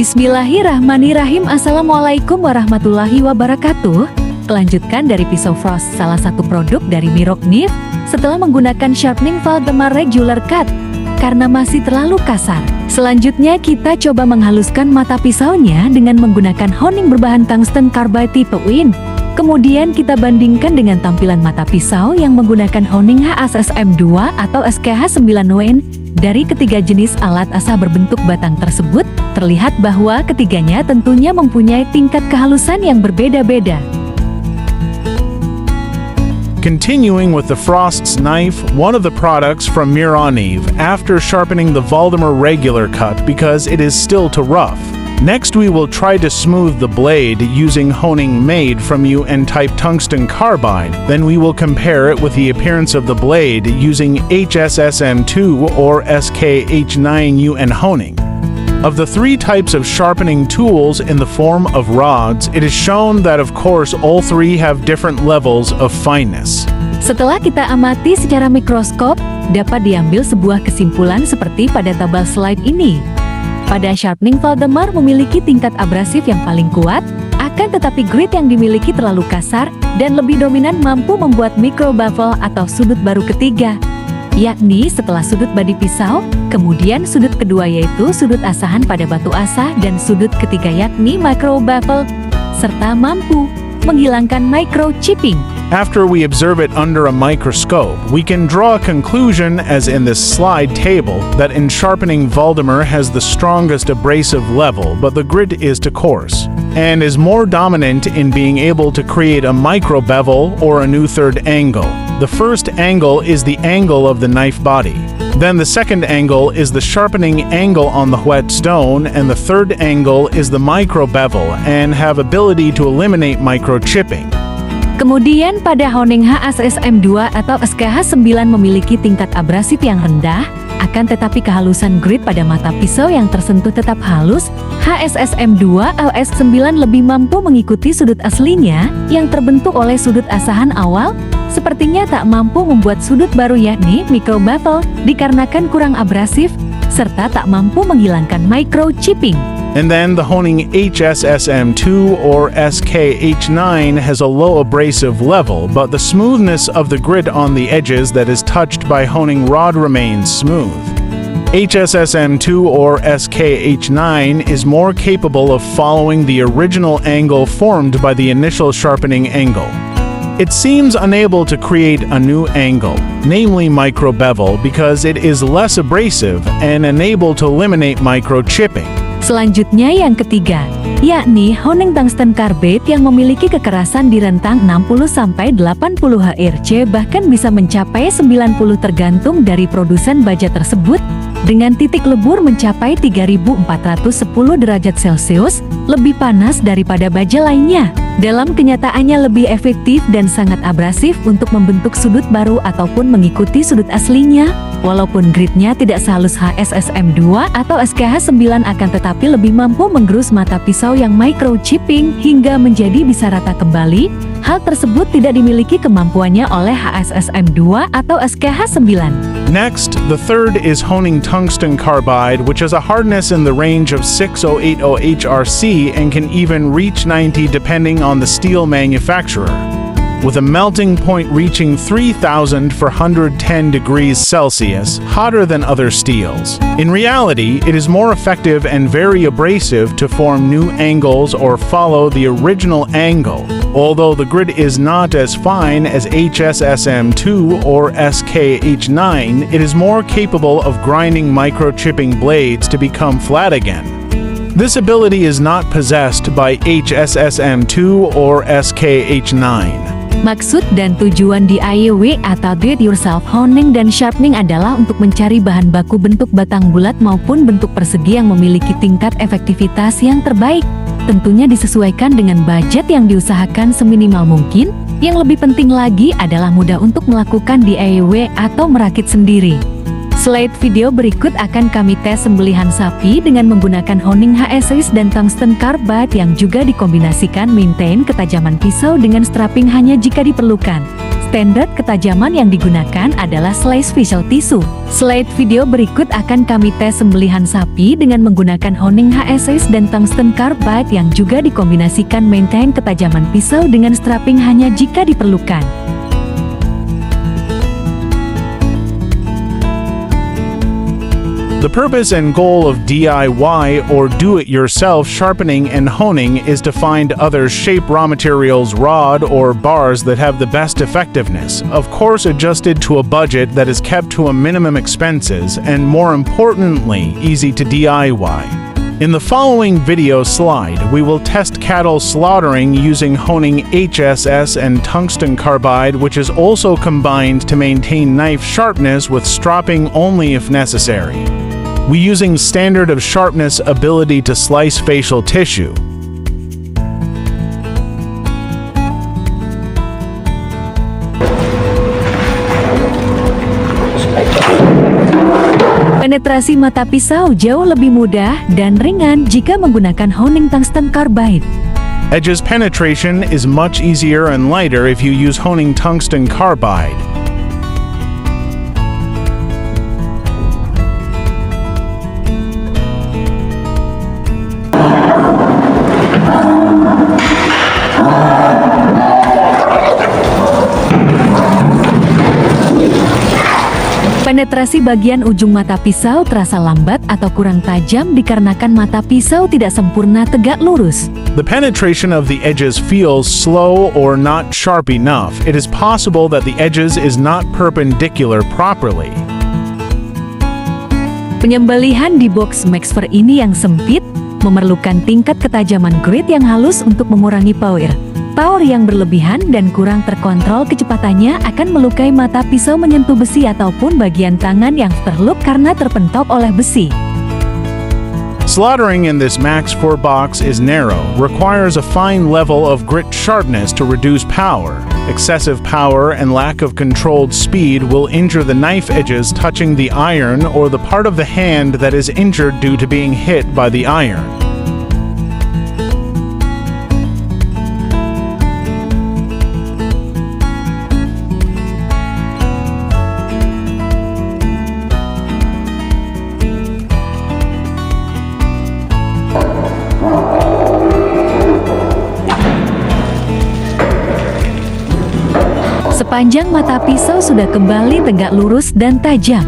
Bismillahirrahmanirrahim. Assalamualaikum warahmatullahi wabarakatuh. Lanjutkan dari pisau Frost, salah satu produk dari Mirror Knife, setelah menggunakan sharpening Valdemar regular cut karena masih terlalu kasar. Selanjutnya kita coba menghaluskan mata pisaunya dengan menggunakan honing berbahan tungsten carbide tipe Win. Kemudian kita bandingkan dengan tampilan mata pisau yang menggunakan honing HSSM2 atau SKH9WN. Dari ketiga jenis alat asah berbentuk batang tersebut, terlihat bahwa ketiganya tentunya mempunyai tingkat kehalusan yang berbeda-beda. Continuing with the Frost's knife, one of the products from Mirror Knife, after sharpening the Valdemar regular cut because it is still too rough. Next we will try to smooth the blade using honing made from UN-type tungsten carbide, then we will compare it with the appearance of the blade using HSSM2 or SKH9 UN honing. Of the three types of sharpening tools in the form of rods, it is shown that of course all three have different levels of fineness. Setelah kita amati secara mikroskop, dapat diambil sebuah kesimpulan seperti pada tabel slide ini. Pada sharpening Valdemar memiliki tingkat abrasif yang paling kuat, akan tetapi grit yang dimiliki terlalu kasar dan lebih dominan mampu membuat micro bevel atau sudut baru ketiga, yakni setelah sudut badi pisau, kemudian sudut kedua yaitu sudut asahan pada batu asah dan sudut ketiga yakni micro bevel, serta mampu menghilangkan micro chipping. After we observe it under a microscope, we can draw a conclusion, as in this slide table, that in sharpening Valdemar has the strongest abrasive level, but the grit is too coarse, and is more dominant in being able to create a micro bevel or a new third angle. The first angle is the angle of the knife body. Then the second angle is the sharpening angle on the whetstone, and the third angle is the micro bevel and have ability to eliminate micro chipping. Kemudian pada honing HSSM2 atau SKH9 memiliki tingkat abrasif yang rendah, akan tetapi kehalusan grit pada mata pisau yang tersentuh tetap halus. HSSM2 LS9 lebih mampu mengikuti sudut aslinya yang terbentuk oleh sudut asahan awal, sepertinya tak mampu membuat sudut baru yakni micro bevel dikarenakan kurang abrasif, serta tak mampu menghilangkan micro chipping. And then the honing HSSM2 or SKH9 has a low abrasive level, but the smoothness of the grit on the edges that is touched by honing rod remains smooth. HSSM2 or SKH9 is more capable of following the original angle formed by the initial sharpening angle. It seems unable to create a new angle, namely micro bevel, because it is less abrasive and unable to eliminate micro chipping. Selanjutnya yang ketiga, yakni honing tungsten carbide yang memiliki kekerasan di rentang 60–80 Hz, bahkan bisa mencapai 90 tergantung dari produsen baja tersebut, dengan titik lebur mencapai 3410 derajat Celcius, lebih panas daripada baja lainnya. Dalam kenyataannya lebih efektif dan sangat abrasif untuk membentuk sudut baru ataupun mengikuti sudut aslinya. Walaupun gritnya tidak sehalus HSSM2 atau SKH9 akan tetapi lebih mampu menggerus mata pisau yang micro chipping hingga menjadi bisa rata kembali. Hal tersebut tidak dimiliki kemampuannya oleh HSSM2 atau SKH9. Next, the third is honing tungsten carbide, which has a hardness in the range of 6080 HRC and can even reach 90 depending on the steel manufacturer, with a melting point reaching 3,410 degrees Celsius, hotter than other steels. In reality, it is more effective and very abrasive to form new angles or follow the original angle. Although the grit is not as fine as HSSM2 or SKH9, it is more capable of grinding microchipping blades to become flat again. This ability is not possessed by HSSM2 or SKH9. Maksud dan tujuan DIY atau Do It Yourself Honing dan Sharpening adalah untuk mencari bahan baku bentuk batang bulat maupun bentuk persegi yang memiliki tingkat efektivitas yang terbaik. Tentunya disesuaikan dengan budget yang diusahakan seminimal mungkin. Yang lebih penting lagi adalah mudah untuk melakukan DIY atau merakit sendiri. Slide video berikut akan kami tes sembelihan sapi dengan menggunakan honing HSS dan tungsten carbide yang juga dikombinasikan maintain ketajaman pisau dengan strapping hanya jika diperlukan. Standar ketajaman yang digunakan adalah slice visual tissue. Slide video berikut akan kami tes sembelihan sapi dengan menggunakan honing HSS dan tungsten carbide yang juga dikombinasikan maintain ketajaman pisau dengan strapping hanya jika diperlukan. The purpose and goal of DIY or do-it-yourself sharpening and honing is to find other shape raw materials, rod or bars that have the best effectiveness, of course adjusted to a budget that is kept to a minimum expenses and more importantly, easy to DIY. In the following video slide, we will test cattle slaughtering using honing HSS and tungsten carbide, which is also combined to maintain knife sharpness with stropping only if necessary. We using standard of sharpness ability to slice facial tissue. Penetrasi mata pisau jauh lebih mudah dan ringan jika menggunakan honing tungsten carbide. Edges penetration is much easier and lighter if you use honing tungsten carbide. Penetrasi bagian ujung mata pisau terasa lambat atau kurang tajam dikarenakan mata pisau tidak sempurna tegak lurus. The penetration of the edges feels slow or not sharp enough. It is possible that the edges is not perpendicular properly. Penyembelihan di box Maxfer ini yang sempit memerlukan tingkat ketajaman grit yang halus untuk mengurangi power. Power yang berlebihan dan kurang terkontrol kecepatannya akan melukai mata pisau menyentuh besi ataupun bagian tangan yang terluka karena terpentok oleh besi. Slaughtering in this Max 4 box is narrow, requires a fine level of grit sharpness to reduce power. Excessive power and lack of controlled speed will injure the knife edges touching the iron or the part of the hand that is injured due to being hit by the iron. Sepanjang mata pisau sudah kembali tegak lurus dan tajam.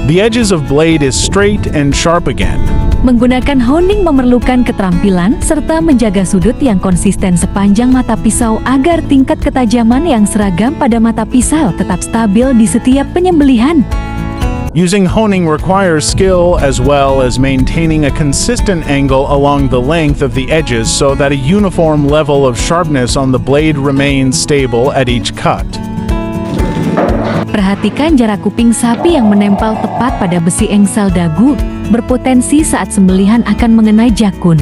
The edges of blade is straight and sharp again. Menggunakan honing memerlukan keterampilan serta menjaga sudut yang konsisten sepanjang mata pisau agar tingkat ketajaman yang seragam pada mata pisau tetap stabil di setiap penyembelihan. Using honing requires skill as well as maintaining a consistent angle along the length of the edges so that a uniform level of sharpness on the blade remains stable at each cut. Perhatikan jarak kuping sapi yang menempel tepat pada besi engsel dagu, berpotensi saat sembelihan akan mengenai jakun.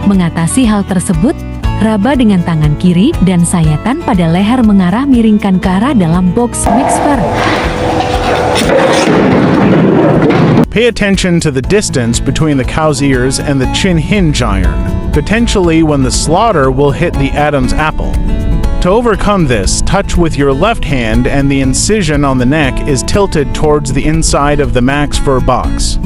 Mengatasi hal tersebut, raba dengan tangan kiri dan sayatan pada leher mengarah miringkan ke arah dalam box Maxfer. Pay attention to the distance between the cow's ears and the chin hinge iron, potentially when the slaughter will hit the Adam's apple. To overcome this, touch with your left hand and the incision on the neck is tilted towards the inside of the Max 4 box.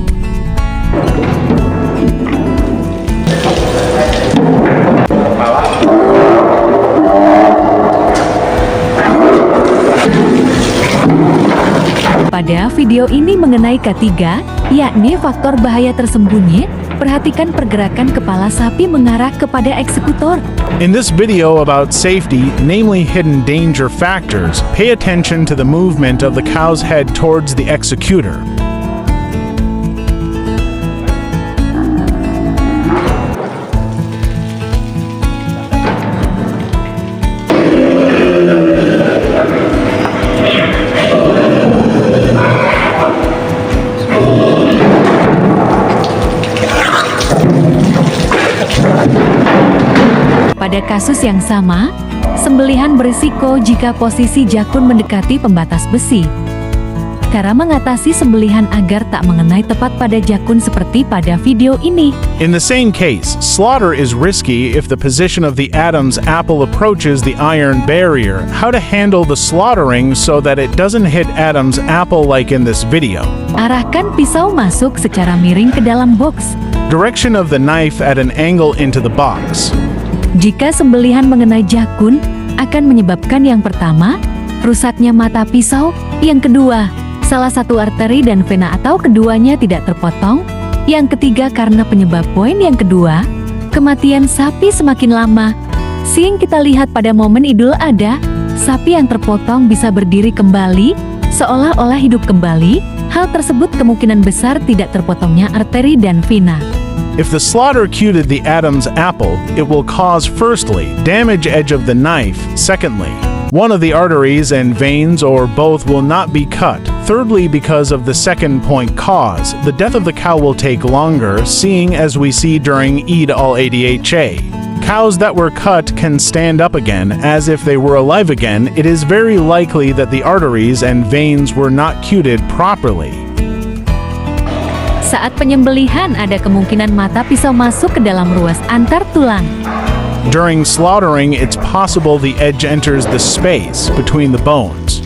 Pada video ini mengenai K3, yakni faktor bahaya tersembunyi, perhatikan pergerakan kepala sapi mengarah kepada eksekutor. In this video about safety, namely hidden danger factors, pay attention to the movement of the cow's head towards the executor. Pada kasus yang sama, sembelihan berisiko jika posisi jakun mendekati pembatas besi. cara mengatasi sembelihan agar tak mengenai tepat pada jakun seperti pada video ini. In the same case, slaughter is risky if the position of the Adam's apple approaches the iron barrier. How to handle the slaughtering so that it doesn't hit Adam's apple like in this video. Arahkan pisau masuk secara miring ke dalam box. Direction of the knife at an angle into the box. Jika sembelihan mengenai jakun, akan menyebabkan yang pertama, rusaknya mata pisau, yang kedua, salah satu arteri dan vena atau keduanya tidak terpotong, yang ketiga karena penyebab poin yang kedua, kematian sapi semakin lama. Yang kita lihat pada momen Idul Adha, sapi yang terpotong bisa berdiri kembali, seolah-olah hidup kembali. Hal tersebut kemungkinan besar tidak terpotongnya arteri dan vena. If the slaughter cuted the Adam's apple, it will cause, firstly, damage edge of the knife, secondly, one of the arteries and veins or both will not be cut. Thirdly, because of the second point cause, the death of the cow will take longer, seeing as we see during Eid al-Adha. Cows that were cut can stand up again, as if they were alive again. It is very likely that the arteries and veins were not cuted properly. Saat penyembelihan ada kemungkinan mata pisau masuk ke dalam ruas antar tulang. During slaughtering, it's possible the edge enters the space between the bones.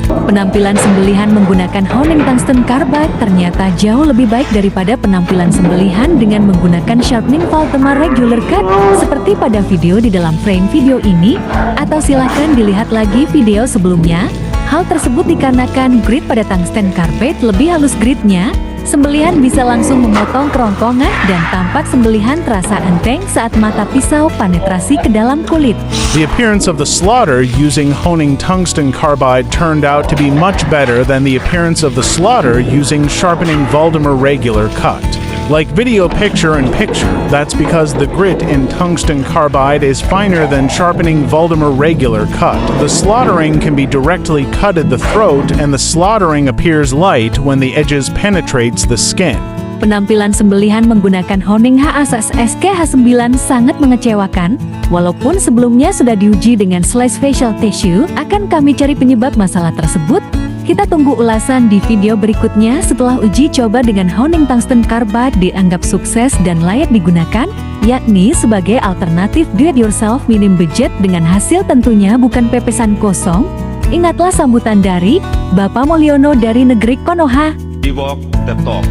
Penampilan sembelihan menggunakan Honing Tungsten Carbide ternyata jauh lebih baik daripada penampilan sembelihan dengan menggunakan Sharpening Valdemar Regular Cut seperti pada video di dalam frame video ini, atau silakan dilihat lagi video sebelumnya. Hal tersebut dikarenakan grit pada tungsten carbide lebih halus gritnya. Sembelihan bisa langsung memotong kerongkongan dan tampak sembelihan terasa enteng saat mata pisau penetrasi ke dalam kulit. The appearance of the slaughter using Honing Tungsten Carbide turned out to be much better than the appearance of the slaughter using Sharpening Valdemar Regular Cut. Like video picture-in-picture, that's because the grit in Tungsten Carbide is finer than Sharpening Valdemar Regular Cut. The slaughtering can be directly cut at the throat and the slaughtering appears light when the edges penetrates the skin. Penampilan sembelihan menggunakan Honing HASAS SK-H9 sangat mengecewakan. Walaupun sebelumnya sudah diuji dengan slice facial tissue, akan kami cari penyebab masalah tersebut. Kita tunggu ulasan di video berikutnya setelah uji coba dengan Honing Tungsten Carbide dianggap sukses dan layak digunakan, yakni sebagai alternatif do-it-yourself minim budget dengan hasil tentunya bukan pepesan kosong. Ingatlah sambutan dari Bapak Mulyono dari negeri Konoha. We walk the talk,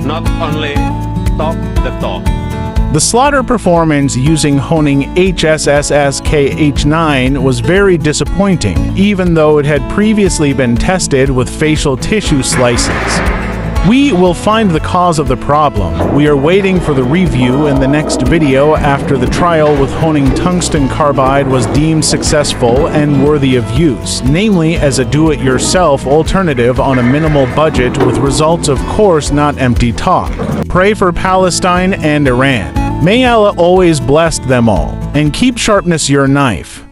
not only talk the talk. The slaughter performance using Honing HSSSK-H9 was very disappointing, even though it had previously been tested with facial tissue slices. We will find the cause of the problem. We are waiting for the review in the next video after the trial with Honing Tungsten Carbide was deemed successful and worthy of use, namely as a do-it-yourself alternative on a minimal budget with results of course not empty talk. Pray for Palestine and Iran. May Allah always bless them all, and keep sharpness your knife.